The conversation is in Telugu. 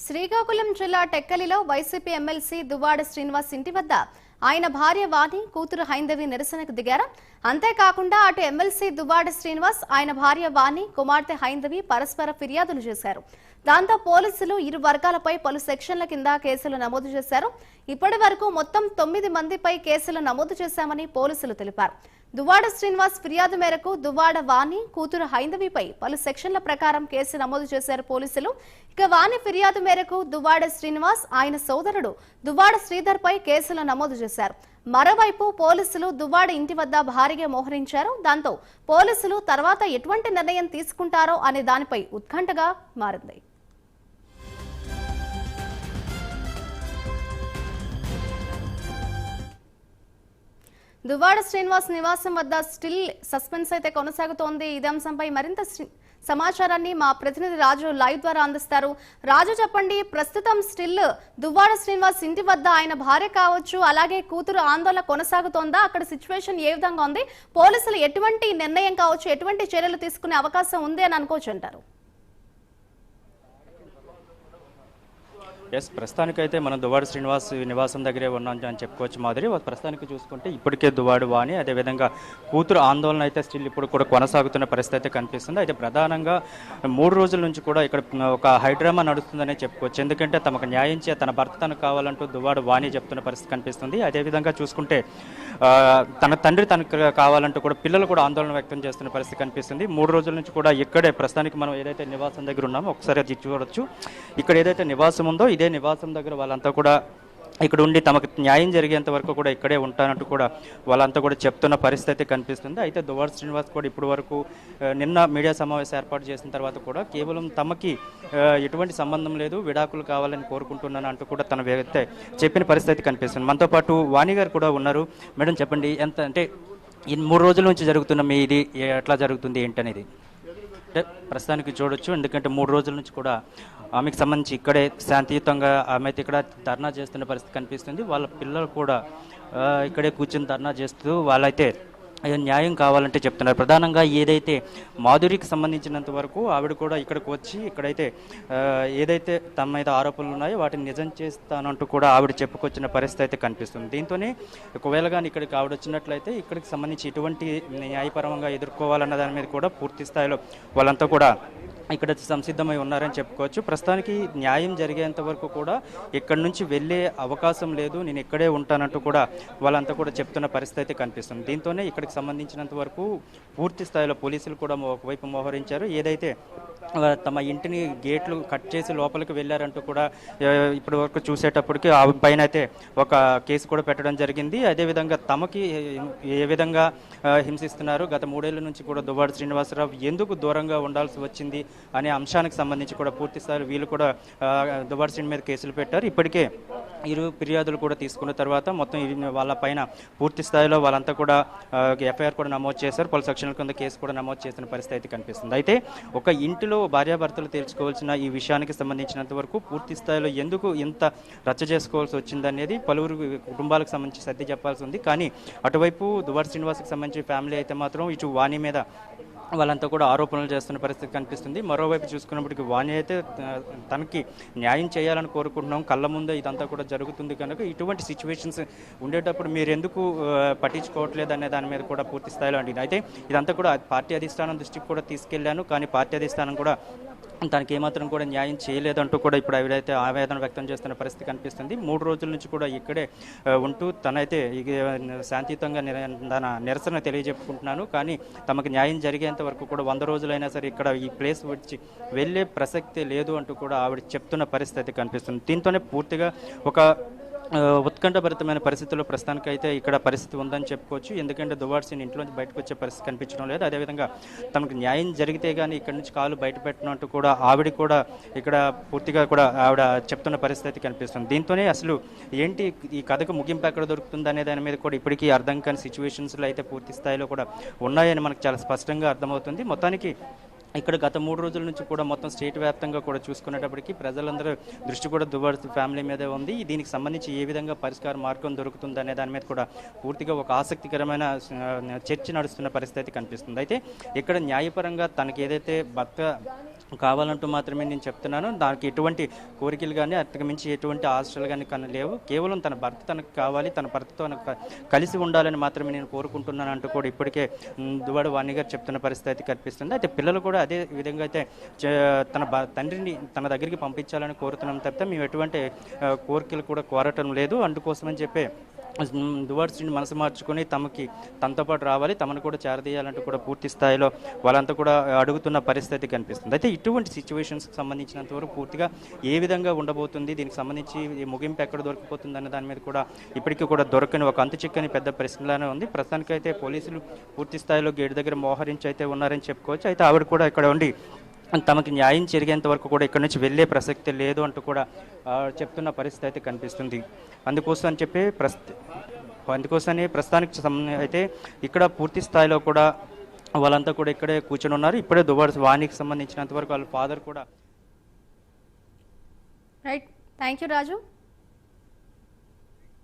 శ్రీకాకుళం జిల్లా టెక్కలిలో వైసీపీ ఎమ్మెల్సీ దువ్వాడ శ్రీనివాస్ ఇంటి వద్ద ఆయన భార్య వాణి కూతురు హైందవి నిరసనకు దిగారు. అంతేకాకుండా అటు ఎమ్మెల్సీ దువ్వాడ శ్రీనివాస్ ఆయన భార్య వాణి కుమార్తె హైందవి పరస్పర ఫిర్యాదులు చేశారు. దాంతో పోలీసులు ఇరు వర్గాలపై పలు సెక్షన్ల కింద కేసులు నమోదు చేశారు. ఇప్పటి వరకు మొత్తం 9 మందిపై కేసులు నమోదు చేశామని పోలీసులు తెలిపారు. దువ్వాడ శ్రీనివాస్ ఫిర్యాదు మేరకు దువ్వాడ వాణి కూతురు హైందవిపై పలు సెక్షన్ల ప్రకారం కేసు నమోదు చేశారు పోలీసులు. ఇక వాణి ఫిర్యాదు మేరకు దువ్వాడ శ్రీనివాస్ ఆయన సోదరుడు దువ్వాడ శ్రీధర్ పై కేసులు నమోదు చేశారు. మరోవైపు పోలీసులు దువ్వాడ ఇంటి వద్ద భారీగా మోహరించారు. దాంతో పోలీసులు తర్వాత ఎటువంటి నిర్ణయం తీసుకుంటారో అనే దానిపై ఉత్కంఠగా మారింది. దువ్వాడ శ్రీనివాస్ నివాసం వద్ద స్టిల్ సస్పెన్స్ అయితే కొనసాగుతోంది. ఇదే అంశంపై మరింత సమాచారాన్ని మా ప్రతినిధి రాజు లైవ్ ద్వారా అందిస్తారు. రాజు, చెప్పండి, ప్రస్తుతం స్టిల్ దువ్వాడ శ్రీనివాస్ ఇంటి వద్ద ఆయన భార్య కావచ్చు, అలాగే కూతురు ఆందోళన కొనసాగుతోందా? అక్కడ సిచ్యువేషన్ ఏ విధంగా ఉంది? పోలీసులు ఎటువంటి నిర్ణయం కావచ్చు, ఎటువంటి చర్యలు తీసుకునే అవకాశం ఉంది అని అనుకోవచ్చు అంటారు? ప్రస్తుతానికైతే మనం దువ్వాడ శ్రీనివాస్ నివాసం దగ్గరే ఉన్నాం అని చెప్పుకోవచ్చు మాదిరి. ప్రస్తుతానికి చూసుకుంటే ఇప్పటికే దువ్వాడు వాణి అదేవిధంగా కూతురు ఆందోళన అయితే స్టిల్ ఇప్పుడు కూడా కొనసాగుతున్న పరిస్థితి అయితే కనిపిస్తుంది. అయితే ప్రధానంగా 3 రోజుల నుంచి కూడా ఇక్కడ ఒక హైడ్రామా నడుస్తుందనే చెప్పుకోవచ్చు. ఎందుకంటే తమకు న్యాయం తన భర్త తనకు కావాలంటూ దువ్వాడు వాణి చెప్తున్న పరిస్థితి కనిపిస్తుంది. అదేవిధంగా చూసుకుంటే తన తండ్రి తనకు కావాలంటూ కూడా పిల్లలు కూడా ఆందోళన వ్యక్తం చేస్తున్న పరిస్థితి కనిపిస్తుంది. 3 రోజుల నుంచి కూడా ఇక్కడే ప్రస్తుతానికి మనం ఏదైతే నివాసం దగ్గర ఉన్నామో ఒకసారి అది చూడొచ్చు. ఇక్కడ ఏదైతే నివాసం ఉందో ఇదే నివాసం దగ్గర వాళ్ళంతా కూడా ఇక్కడ ఉండి తమకు న్యాయం జరిగేంత వరకు కూడా ఇక్కడే ఉంటానంటూ కూడా వాళ్ళంతా కూడా చెప్తున్న పరిస్థితి కనిపిస్తుంది. అయితే దువ్వాడ శ్రీనివాస్ కూడా ఇప్పటి వరకు నిన్న మీడియా సమావేశం ఏర్పాటు చేసిన తర్వాత కూడా కేవలం తమకి ఎటువంటి సంబంధం లేదు, విడాకులు కావాలని కోరుకుంటున్నాను అంటూ కూడా తన వ్యక్తే చెప్పిన పరిస్థితి కనిపిస్తుంది. మనతో పాటు వాణి గారు కూడా ఉన్నారు. మేడం, చెప్పండి, ఎంత అంటే ఈ 3 రోజుల నుంచి జరుగుతున్న మీ ఇది ఎట్లా జరుగుతుంది ఏంటనేది ప్రస్తుతానికి చూడొచ్చు. ఎందుకంటే 3 రోజుల నుంచి కూడా ఆమెకు సంబంధించి ఇక్కడే శాంతియుతంగా ఆమె అయితే ఇక్కడ ధర్నా చేస్తున్న పరిస్థితి కనిపిస్తుంది. వాళ్ళ పిల్లలు కూడా ఇక్కడే కూర్చొని ధర్నా చేస్తూ వాళ్ళైతే న్యాయం కావాలంటే చెప్తున్నారు. ప్రధానంగా ఏదైతే మాధురికి సంబంధించినంత వరకు ఆవిడ కూడా ఇక్కడికి వచ్చి ఇక్కడైతే ఏదైతే తమ మీద ఆరోపణలు ఉన్నాయో వాటిని నిజం చేస్తానంటూ కూడా ఆవిడ చెప్పుకొచ్చిన పరిస్థితి అయితే కనిపిస్తుంది. దీంతోనే ఒకవేళ కానీ ఇక్కడికి ఆవిడ వచ్చినట్లయితే ఇక్కడికి సంబంధించి ఎటువంటి న్యాయపరంగా ఎదుర్కోవాలన్న దాని మీద కూడా పూర్తి స్థాయిలో వాళ్ళంతా కూడా ఇక్కడ సంసిద్ధమై ఉన్నారని చెప్పుకోవచ్చు. ప్రస్తుతానికి న్యాయం జరిగేంత వరకు కూడా ఇక్కడి నుంచి వెళ్ళే అవకాశం లేదు, నేను ఇక్కడే ఉంటానంటూ కూడా వాళ్ళంతా కూడా చెప్తున్న పరిస్థితి కనిపిస్తుంది. దీంతోనే ఇక్కడికి సంబంధించినంత వరకు పూర్తి స్థాయిలో పోలీసులు కూడా ఒకవైపు మోహరించారు. ఏదైతే తమ ఇంటిని గేట్లు కట్ చేసి లోపలికి వెళ్ళారంటూ కూడా ఇప్పటి వరకు చూసేటప్పటికి ఆ పైన అయితే ఒక కేసు కూడా పెట్టడం జరిగింది. అదేవిధంగా తమకి ఏ విధంగా హింసిస్తున్నారు, గత 3 ఏళ్ల నుంచి కూడా దువ్వాడ శ్రీనివాసరావు ఎందుకు దూరంగా ఉండాల్సి వచ్చింది అనే అంశానికి సంబంధించి కూడా పూర్తి స్థాయిలో వీళ్ళు కూడా దువ్వాడ శ్రీని మీద కేసులు పెట్టారు. ఇప్పటికే ఇరు ఫిర్యాదులు కూడా తీసుకున్న తర్వాత మొత్తం వాళ్ళ పైన పూర్తి స్థాయిలో వాళ్ళంతా కూడా ఎఫ్ఐఆర్ కూడా నమోదు చేశారు. పలు సెక్షన్ల కింద కేసు కూడా నమోదు చేసిన పరిస్థితి కనిపిస్తుంది. అయితే ఒక ఇంటిలో భార్యాభర్తలు తేల్చుకోవాల్సిన ఈ విషయానికి సంబంధించినంత వరకు పూర్తి స్థాయిలో ఎందుకు ఇంత రచ్చ చేసుకోవాల్సి వచ్చిందనేది పలువురు కుటుంబాలకు సంబంధించి సర్ది చెప్పాల్సి ఉంది. కానీ అటువైపు దువ్వాడ శ్రీనివాస్కి సంబంధించిన ఫ్యామిలీ అయితే మాత్రం ఇటు వాణి మీద వాళ్ళంతా కూడా ఆరోపణలు చేస్తున్న పరిస్థితి కనిపిస్తుంది. మరోవైపు చూసుకున్నప్పటికీ వాణి అయితే తనకి న్యాయం చేయాలని కోరుకుంటున్నాం, కళ్ళ ముందే ఇదంతా కూడా జరుగుతుంది కనుక ఇటువంటి సిచ్యువేషన్స్ ఉండేటప్పుడు మీరు ఎందుకు పట్టించుకోవట్లేదు అనే దాని మీద కూడా పూర్తి స్థాయిలో అడిగింది. అయితే ఇదంతా కూడా పార్టీ అధిష్టానం దృష్టికి కూడా తీసుకెళ్లాను, కానీ పార్టీ అధిష్టానం కూడా తనకి ఏమాత్రం కూడా న్యాయం చేయలేదంటూ కూడా ఇప్పుడు ఆవిడైతే ఆవేదన వ్యక్తం చేస్తున్న పరిస్థితి కనిపిస్తుంది. 3 రోజుల నుంచి కూడా ఇక్కడే ఉంటూ తనైతే శాంతియుతంగా తన నిరసన తెలియజెప్పుకుంటున్నాను, కానీ తమకు న్యాయం జరిగేంత వరకు కూడా 100 రోజులైనా సరే ఇక్కడ ఈ ప్లేస్ వచ్చి వెళ్ళే ప్రసక్తి లేదు అంటూ కూడా ఆవిడ చెప్తున్న పరిస్థితి కనిపిస్తుంది. దీంతోనే పూర్తిగా ఒక ఉత్కంఠభరితమైన పరిస్థితుల్లో ప్రస్తుతానికి అయితే ఇక్కడ పరిస్థితి ఉందని చెప్పుకోవచ్చు. ఎందుకంటే దువ్వాడ శ్రీని ఇంట్లోంచి బయటకు వచ్చే పరిస్థితి కనిపించడం లేదు. అదేవిధంగా తమకు న్యాయం జరిగితే కానీ ఇక్కడి నుంచి కాలు బయట పెట్టినట్టు కూడా ఆవిడ కూడా ఇక్కడ పూర్తిగా కూడా ఆవిడ చెప్తున్న పరిస్థితి కనిపిస్తుంది. దీంతోనే అసలు ఏంటి ఈ కథకు ముగింపు ఎక్కడ దొరుకుతుంది అనే దాని మీద కూడా ఇప్పటికీ అర్థం కాని సిచ్యువేషన్స్లో అయితే పూర్తి స్థాయిలో కూడా ఉన్నాయని మనకు చాలా స్పష్టంగా అర్థమవుతుంది. మొత్తానికి ఇక్కడ గత 3 రోజుల నుంచి కూడా మొత్తం స్టేట్ వ్యాప్తంగా కూడా చూసుకునేటప్పటికీ ప్రజలందరూ దృష్టి కూడా దువ్వాడ ఫ్యామిలీ మీదే ఉంది. దీనికి సంబంధించి ఏ విధంగా పరిష్కార మార్గం దొరుకుతుంది అనే దాని మీద కూడా పూర్తిగా ఒక ఆసక్తికరమైన చర్చ నడుస్తున్న పరిస్థితి కనిపిస్తుంది. అయితే ఇక్కడ న్యాయపరంగా తనకి ఏదైతే భర్త కావాలంటూ మాత్రమే నేను చెప్తున్నాను. దానికి ఎటువంటి కోరికలు కానీ అంతకు మించి ఎటువంటి ఆశలు కానీ లేవు. కేవలం తన భర్త తనకు కావాలి, తన భర్తతో కలిసి ఉండాలని మాత్రమే నేను కోరుకుంటున్నాను అంటూ కూడా ఇప్పటికే దువ్వాడ వాణి గారు చెప్తున్న పరిస్థితి అయితే కనిపిస్తుంది. అయితే పిల్లలు కూడా అదే విధంగా అయితే తన తండ్రిని తన దగ్గరికి పంపించాలని కోరుతున్నాం తప్పితే మేము ఎటువంటి కోరికలు కూడా కోరటం లేదు. అందుకోసమని చెప్పి దువ్వాడ శ్రీని మనసు మార్చుకొని తనతో పాటు రావాలి, తమను కూడా చేరదీయాలంటూ కూడా పూర్తి స్థాయిలో వాళ్ళంతా కూడా అడుగుతున్న పరిస్థితి కనిపిస్తుంది. అయితే ఇటువంటి సిచ్యువేషన్స్కి సంబంధించినంత వరకు పూర్తిగా ఏ విధంగా ఉండబోతుంది, దీనికి సంబంధించి ముగింపు ఎక్కడ దొరికిపోతుంది అన్న దాని మీద కూడా ఇప్పటికీ కూడా దొరకని ఒక అంతు చిక్కని పెద్ద ప్రశ్నలానే ఉంది. ప్రస్తుతానికైతే పోలీసులు పూర్తి స్థాయిలో గేటు దగ్గర మోహరించి అయితే ఉన్నారని చెప్పుకోవచ్చు. అయితే ఆవిడ కూడా ఇక్కడ ఉండి తమకి న్యాయం జరిగేంత వరకు కూడా ఇక్కడ నుంచి వెళ్ళే ప్రసక్తి లేదు అంటూ కూడా చెప్తున్న పరిస్థితి అయితే కనిపిస్తుంది. అందుకోసమే ప్రస్తుతానికి అయితే ఇక్కడ పూర్తి స్థాయిలో కూడా వాళ్ళంతా కూడా ఇక్కడే కూర్చొని ఉన్నారు. ఇప్పుడే దువ్వాడ వాణికి సంబంధించినంత వరకు వాళ్ళ ఫాదర్ కూడా. Right, thank you Raju.